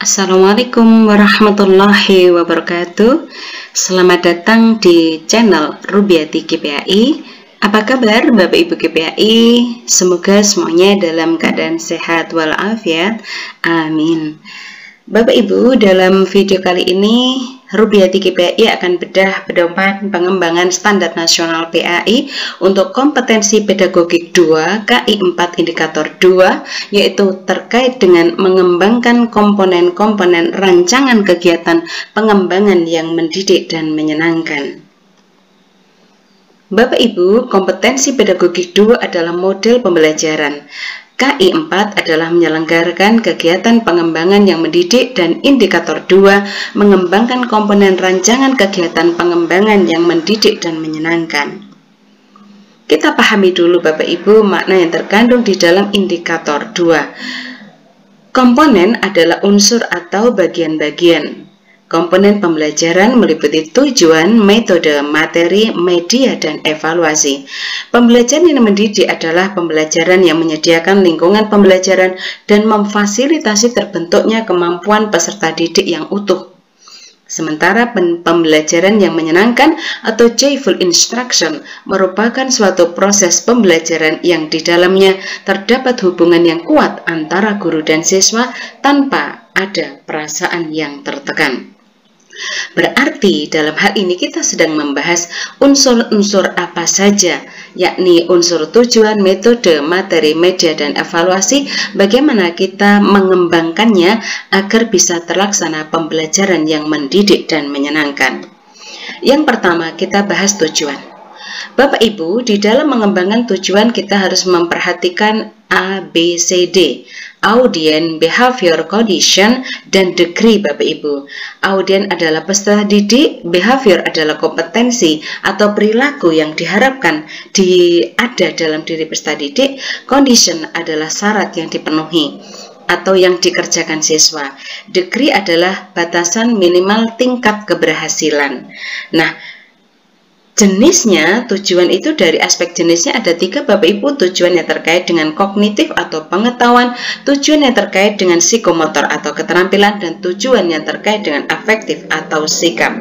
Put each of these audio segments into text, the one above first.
Assalamualaikum warahmatullahi wabarakatuh. Selamat datang di channel Rubiati GPAI. Apa kabar Bapak Ibu GPAI? Semoga semuanya dalam keadaan sehat walafiat. Amin. Bapak Ibu, dalam video kali ini Rubiati GPAI akan bedah pedoman pengembangan standar nasional PAI untuk kompetensi pedagogik 2 KI 4 indikator 2, yaitu terkait dengan mengembangkan komponen-komponen rancangan kegiatan pengembangan yang mendidik dan menyenangkan. Bapak Ibu, kompetensi pedagogik 2 adalah model pembelajaran. KI 4 adalah menyelenggarakan kegiatan pengembangan yang mendidik, dan indikator 2 mengembangkan komponen rancangan kegiatan pengembangan yang mendidik dan menyenangkan. Kita pahami dulu Bapak Ibu makna yang terkandung di dalam indikator 2. Komponen adalah unsur atau bagian-bagian. Komponen pembelajaran meliputi tujuan, metode, materi, media, dan evaluasi. Pembelajaran yang mendidik adalah pembelajaran yang menyediakan lingkungan pembelajaran dan memfasilitasi terbentuknya kemampuan peserta didik yang utuh. Sementara pembelajaran yang menyenangkan atau joyful instruction merupakan suatu proses pembelajaran yang di dalamnya terdapat hubungan yang kuat antara guru dan siswa tanpa ada perasaan yang tertekan. Berarti dalam hal ini kita sedang membahas unsur-unsur apa saja, yakni unsur tujuan, metode, materi, media, dan evaluasi, bagaimana kita mengembangkannya agar bisa terlaksana pembelajaran yang mendidik dan menyenangkan. Yang pertama, kita bahas tujuan. Bapak Ibu, di dalam mengembangkan tujuan kita harus memperhatikan A, B, C, D. Audien, behavior, condition, dan degree Bapak Ibu. Audien adalah peserta didik, behavior adalah kompetensi atau perilaku yang diharapkan ada dalam diri peserta didik, condition adalah syarat yang dipenuhi atau yang dikerjakan siswa. Degree adalah batasan minimal tingkat keberhasilan. Nah, jenisnya, tujuan itu dari aspek jenisnya ada 3 Bapak Ibu. Tujuan yang terkait dengan kognitif atau pengetahuan, tujuan yang terkait dengan psikomotor atau keterampilan, dan tujuan yang terkait dengan afektif atau sikap.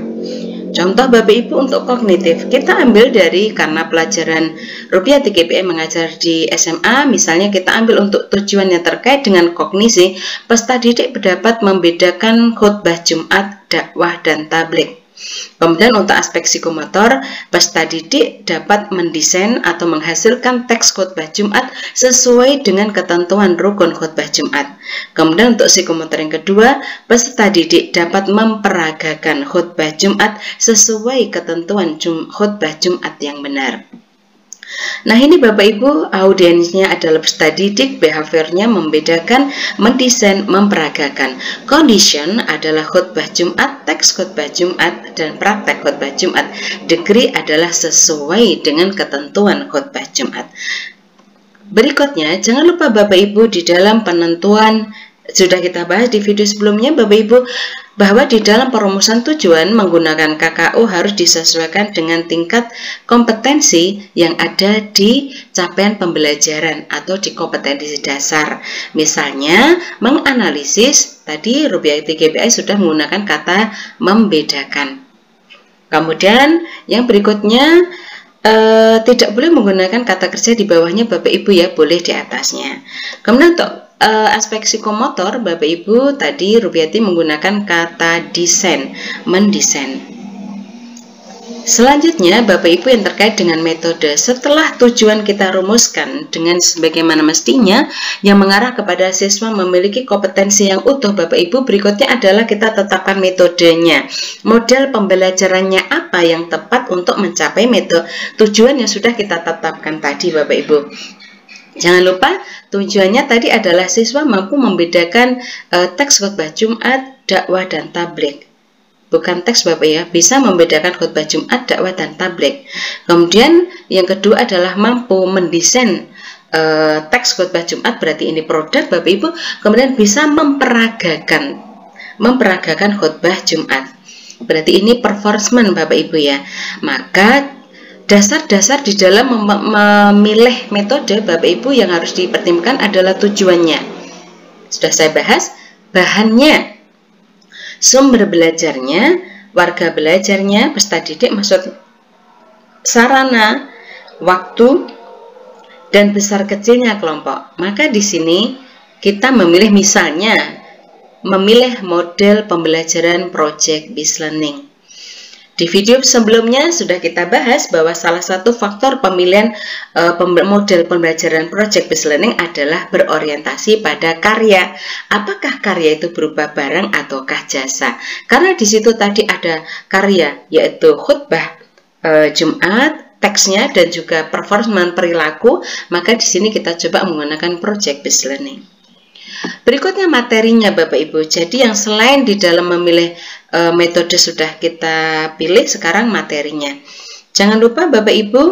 Contoh Bapak Ibu untuk kognitif, kita ambil dari karena pelajaran Rubiati GPAI mengajar di SMA, misalnya kita ambil untuk tujuan yang terkait dengan kognisi, peserta didik dapat membedakan khutbah Jumat, dakwah, dan tabligh. Kemudian untuk aspek psikomotor, peserta didik dapat mendesain atau menghasilkan teks khutbah Jumat sesuai dengan ketentuan rukun khutbah Jumat. Kemudian untuk psikomotor yang kedua, peserta didik dapat memperagakan khutbah Jumat sesuai ketentuan khutbah Jumat yang benar. Nah, ini Bapak Ibu, audiensnya adalah peserta didik, behaviornya membedakan, mendesain, memperagakan. Condition adalah khutbah Jumat, teks khutbah Jumat, dan praktek khutbah Jumat. Degree adalah sesuai dengan ketentuan khutbah Jumat. Berikutnya, jangan lupa Bapak Ibu di dalam penentuan, sudah kita bahas di video sebelumnya Bapak Ibu, bahwa di dalam perumusan tujuan menggunakan KKU harus disesuaikan dengan tingkat kompetensi yang ada di capaian pembelajaran atau di kompetensi dasar. Misalnya, menganalisis, tadi Rubiati GPAI sudah menggunakan kata membedakan. Kemudian, yang berikutnya, tidak boleh menggunakan kata kerja di bawahnya Bapak Ibu ya, boleh di atasnya. Kemudian untuk aspek psikomotor Bapak Ibu, tadi Rubiati menggunakan kata desain, mendesain. Selanjutnya Bapak Ibu yang terkait dengan metode. Setelah tujuan kita rumuskan dengan sebagaimana mestinya yang mengarah kepada siswa memiliki kompetensi yang utuh Bapak Ibu, berikutnya adalah kita tetapkan metodenya. Model pembelajarannya apa yang tepat untuk mencapai metode tujuan yang sudah kita tetapkan tadi Bapak Ibu. Jangan lupa tujuannya tadi adalah siswa mampu membedakan teks khutbah Jumat, dakwah, dan tabligh. Bukan teks Bapak ya, bisa membedakan khutbah Jumat, dakwah, dan tabligh. Kemudian yang kedua adalah mampu mendesain teks khutbah Jumat, berarti ini produk Bapak Ibu. Kemudian bisa memperagakan khutbah Jumat, berarti ini performance Bapak Ibu ya. Maka dasar-dasar di dalam memilih metode Bapak Ibu yang harus dipertimbangkan adalah tujuannya. Sudah saya bahas, bahannya Sumber belajarnya, warga belajarnya, peserta didik maksud sarana, waktu, dan besar kecilnya kelompok. Maka di sini kita memilih misalnya memilih model pembelajaran project-based learning. Di video sebelumnya sudah kita bahas bahwa salah satu faktor pemilihan model pembelajaran project-based learning adalah berorientasi pada karya. Apakah karya itu berupa barang ataukah jasa? Karena di situ tadi ada karya, yaitu khutbah Jumat, teksnya, dan juga performance perilaku, maka di sini kita coba menggunakan project-based learning. Berikutnya materinya Bapak Ibu. Jadi yang selain di dalam memilih metode sudah kita pilih, sekarang materinya. Jangan lupa Bapak Ibu,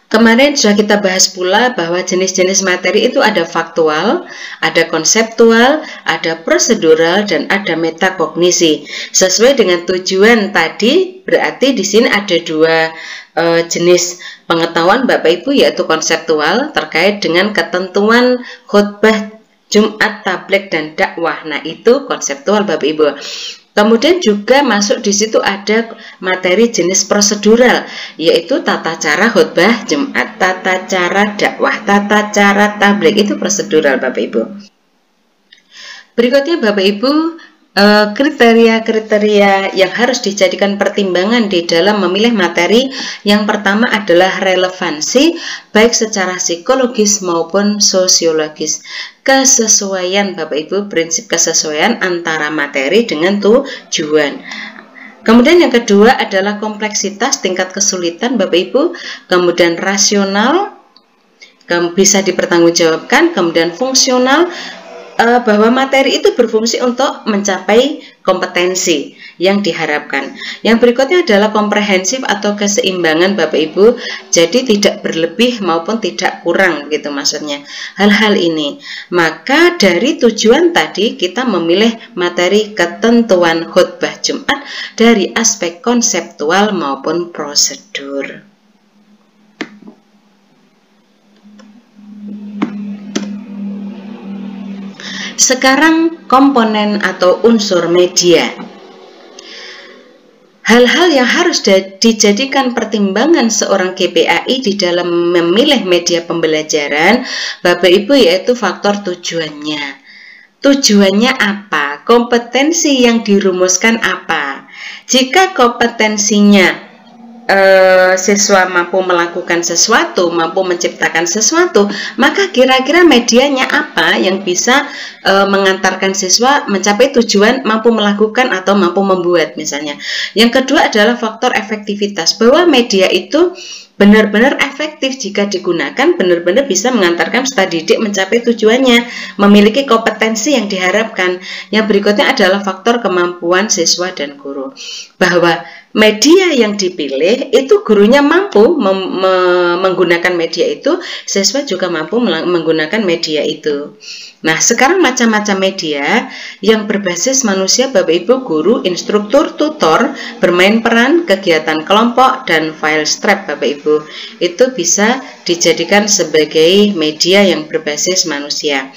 kemarin sudah kita bahas pula bahwa jenis-jenis materi itu ada faktual, ada konseptual, ada prosedural, dan ada metakognisi. Sesuai dengan tujuan tadi, berarti di sini ada dua jenis pengetahuan Bapak Ibu, yaitu konseptual terkait dengan ketentuan khutbah Jumat, tabligh, dan dakwah. Nah, itu konseptual Bapak Ibu. Kemudian juga masuk di situ ada materi jenis prosedural, yaitu tata cara khutbah Jumat, tata cara dakwah, tata cara tabligh, itu prosedural Bapak Ibu. Berikutnya Bapak Ibu, kriteria-kriteria yang harus dijadikan pertimbangan di dalam memilih materi. Yang pertama adalah relevansi, baik secara psikologis maupun sosiologis. Kesesuaian Bapak Ibu, prinsip kesesuaian antara materi dengan tujuan. Kemudian yang kedua adalah kompleksitas, tingkat kesulitan Bapak Ibu. Kemudian rasional, bisa dipertanggungjawabkan. Kemudian fungsional, bahwa materi itu berfungsi untuk mencapai kompetensi yang diharapkan. Yang berikutnya adalah komprehensif atau keseimbangan Bapak Ibu, jadi tidak berlebih maupun tidak kurang gitu maksudnya. Hal-hal ini, maka dari tujuan tadi kita memilih materi ketentuan khutbah Jumat dari aspek konseptual maupun prosedur. Sekarang komponen atau unsur media. Hal-hal yang harus dijadikan pertimbangan seorang GPAI di dalam memilih media pembelajaran Bapak Ibu, yaitu faktor tujuannya. Tujuannya apa? Kompetensi yang dirumuskan apa? Jika kompetensinya siswa mampu melakukan sesuatu, mampu menciptakan sesuatu, maka kira-kira medianya apa yang bisa mengantarkan siswa mencapai tujuan mampu melakukan atau mampu membuat misalnya. Yang kedua adalah faktor efektivitas, bahwa media itu benar-benar efektif jika digunakan, benar-benar bisa mengantarkan peserta didik mencapai tujuannya, memiliki kompetensi yang diharapkan. Yang berikutnya adalah faktor kemampuan siswa dan guru, bahwa media yang dipilih itu gurunya mampu menggunakan media itu, siswa juga mampu menggunakan media itu. Nah, sekarang macam-macam media yang berbasis manusia Bapak Ibu, guru, instruktur, tutor, bermain peran, kegiatan kelompok, dan file strap Bapak Ibu. Itu bisa dijadikan sebagai media yang berbasis manusia.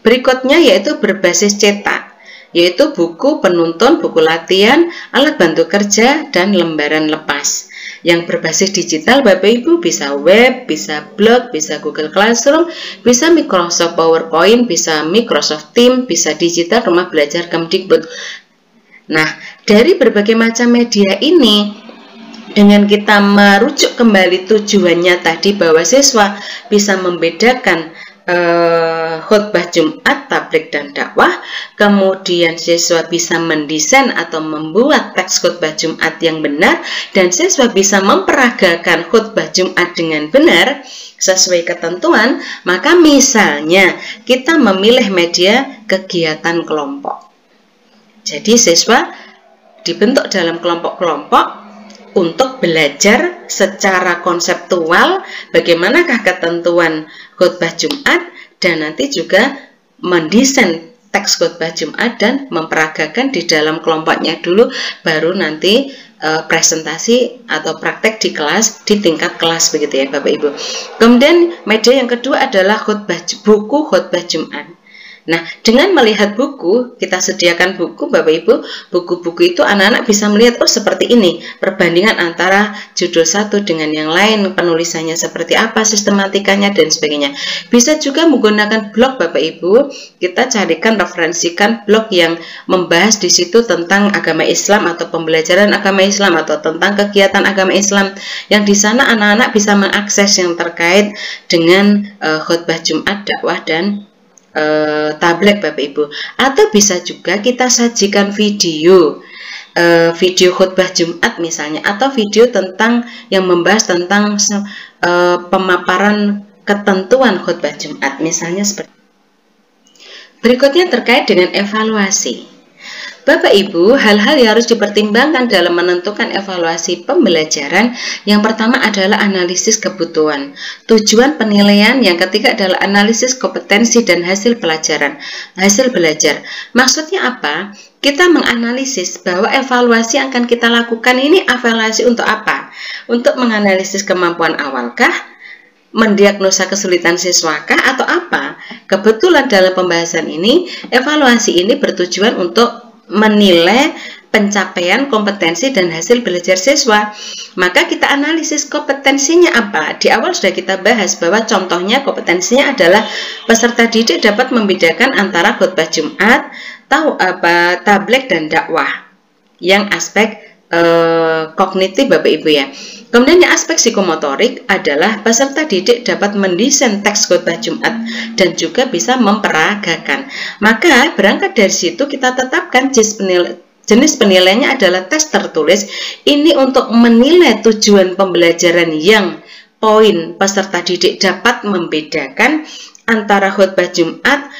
Berikutnya yaitu berbasis cetak, yaitu buku penuntun, buku latihan, alat bantu kerja, dan lembaran lepas. Yang berbasis digital Bapak Ibu bisa web, bisa blog, bisa Google Classroom, bisa Microsoft PowerPoint, bisa Microsoft Teams, bisa digital rumah belajar Kemdikbud. Nah, dari berbagai macam media ini, dengan kita merujuk kembali tujuannya tadi bahwa siswa bisa membedakan khutbah Jumat, tabligh, dan dakwah, kemudian siswa bisa mendesain atau membuat teks khutbah Jumat yang benar, dan siswa bisa memperagakan khutbah Jumat dengan benar sesuai ketentuan, maka misalnya kita memilih media kegiatan kelompok. Jadi siswa dibentuk dalam kelompok-kelompok untuk belajar secara konseptual bagaimanakah ketentuan khutbah Jumat, dan nanti juga mendesain teks khutbah Jumat dan memperagakan di dalam kelompoknya dulu, baru nanti presentasi atau praktek di kelas, di tingkat kelas begitu ya Bapak Ibu. Kemudian media yang kedua adalah buku khutbah Jumat. Nah, dengan melihat buku, kita sediakan buku, Bapak Ibu, buku-buku itu anak-anak bisa melihat, oh seperti ini, perbandingan antara judul satu dengan yang lain, penulisannya seperti apa, sistematikanya, dan sebagainya. Bisa juga menggunakan blog, Bapak Ibu, kita carikan, referensikan blog yang membahas di situ tentang agama Islam atau pembelajaran agama Islam atau tentang kegiatan agama Islam, yang di sana anak-anak bisa mengakses yang terkait dengan khutbah Jumat, dakwah, dan tablet, Bapak Ibu. Atau bisa juga kita sajikan video khutbah Jumat misalnya, atau video tentang yang membahas tentang pemaparan ketentuan khutbah Jumat misalnya seperti. Berikutnya terkait dengan evaluasi. Bapak Ibu, hal-hal yang harus dipertimbangkan dalam menentukan evaluasi pembelajaran, yang pertama adalah analisis kebutuhan. Tujuan penilaian yang ketiga adalah analisis kompetensi dan hasil belajar. Maksudnya apa? Kita menganalisis bahwa evaluasi yang akan kita lakukan ini evaluasi untuk apa? Untuk menganalisis kemampuan awalkah? Mendiagnosa kesulitan siswakah atau apa? Kebetulan dalam pembahasan ini, evaluasi ini bertujuan untuk menilai pencapaian kompetensi dan hasil belajar siswa. Maka kita analisis kompetensinya apa. Di awal sudah kita bahas bahwa contohnya kompetensinya adalah peserta didik dapat membedakan antara khutbah Jumat, tabligh dan dakwah, yang aspek kognitif, Bapak Ibu ya. Kemudian yang aspek psikomotorik adalah peserta didik dapat mendesain teks khutbah Jumat dan juga bisa memperagakan. Maka berangkat dari situ kita tetapkan jenis penilaiannya adalah tes tertulis. Ini untuk menilai tujuan pembelajaran yang poin peserta didik dapat membedakan antara khutbah Jumat,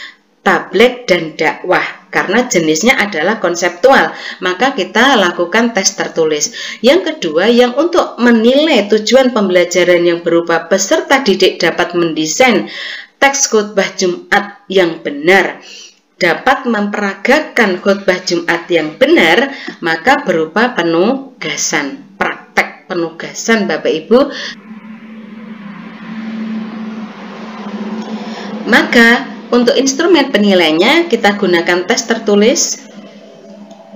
tabligh dan dakwah. Karena jenisnya adalah konseptual, maka kita lakukan tes tertulis. Yang kedua, yang untuk menilai tujuan pembelajaran yang berupa peserta didik dapat mendesain teks khutbah Jumat yang benar, dapat memperagakan khutbah Jumat yang benar, maka berupa penugasan, praktek penugasan, Bapak Ibu. Maka untuk instrumen penilaiannya kita gunakan tes tertulis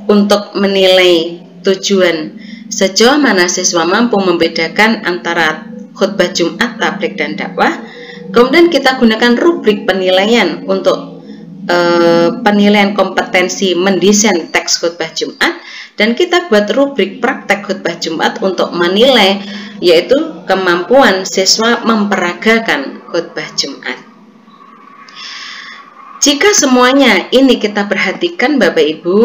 untuk menilai tujuan sejauh mana siswa mampu membedakan antara khutbah Jumat, tabligh dan dakwah. Kemudian kita gunakan rubrik penilaian untuk penilaian kompetensi mendesain teks khutbah Jumat, dan kita buat rubrik praktek khutbah Jumat untuk menilai yaitu kemampuan siswa memperagakan khutbah Jumat. Jika semuanya ini kita perhatikan, Bapak Ibu,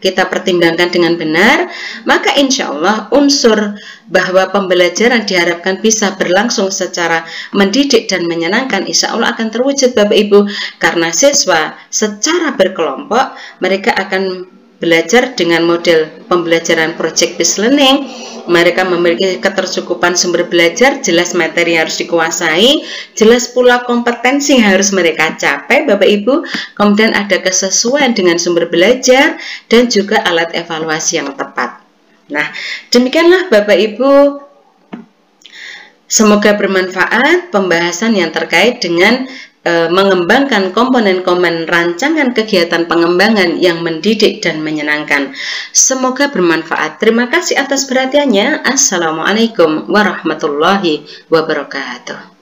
kita pertimbangkan dengan benar, maka insya Allah unsur bahwa pembelajaran diharapkan bisa berlangsung secara mendidik dan menyenangkan insya Allah akan terwujud, Bapak Ibu, karena siswa secara berkelompok mereka akan belajar dengan model pembelajaran project based learning. Mereka memiliki ketercukupan sumber belajar, jelas materi yang harus dikuasai, jelas pula kompetensi yang harus mereka capai, Bapak Ibu. Kemudian ada kesesuaian dengan sumber belajar dan juga alat evaluasi yang tepat. Nah, demikianlah Bapak Ibu. Semoga bermanfaat pembahasan yang terkait dengan mengembangkan komponen-komponen rancangan kegiatan pengembangan yang mendidik dan menyenangkan. Semoga bermanfaat. Terima kasih atas perhatiannya. Assalamualaikum warahmatullahi wabarakatuh.